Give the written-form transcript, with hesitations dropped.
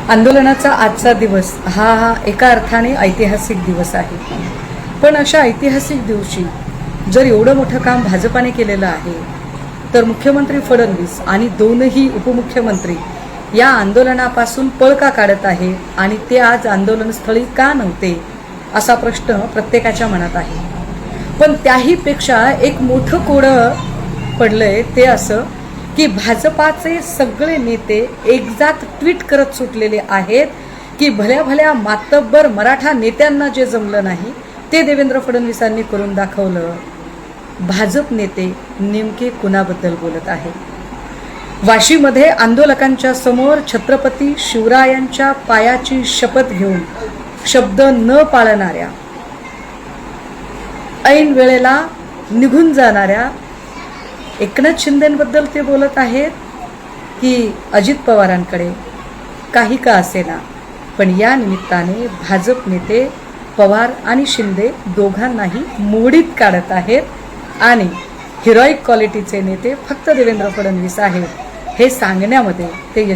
आंदोलनाचा आजचा दिवस हा एका अर्थाने ऐतिहासिक दिवस आहे. पण अशा ऐतिहासिक दिवशी जर एवढं मोठं काम भाजपाने केलेलं आहे, तर मुख्यमंत्री फडणवीस आणि दोनही उपमुख्यमंत्री या आंदोलनापासून पळ का काढत आहे आणि ते आज आंदोलनस्थळी का नव्हते, असा प्रश्न प्रत्येकाच्या मनात आहे. पण त्याही पेक्षा एक मोठं कोडं पडलंय ते असं की भाजपाचे सगळे नेते एकजात ट्विट करत सुटलेले आहेत की भल्या भल्या मातब्बर मराठा नेत्यांना जे जमलं नाही ते देवेंद्र फडणवीसांनी करून दाखवलं. भाजप नेते नेमके कुणाबद्दल बोलत आहेत? वाशीमध्ये आंदोलकांच्या समोर छत्रपती शिवरायांच्या पायाची शपथ घेऊन शब्द न पाळणाऱ्या, ऐन वेळेला निघून जाणाऱ्या एकनाथ शिंदेंबद्दल ते बोलत आहेत की अजित पवारांकडे काही का असेना, पण या निमित्ताने भाजप नेते पवार आणि शिंदे दोघांनाही मोडीत काढत आहेत आणि हिरोईक क्वालिटीचे नेते फक्त देवेंद्र फडणवीस आहेत हे सांगण्यामध्ये ते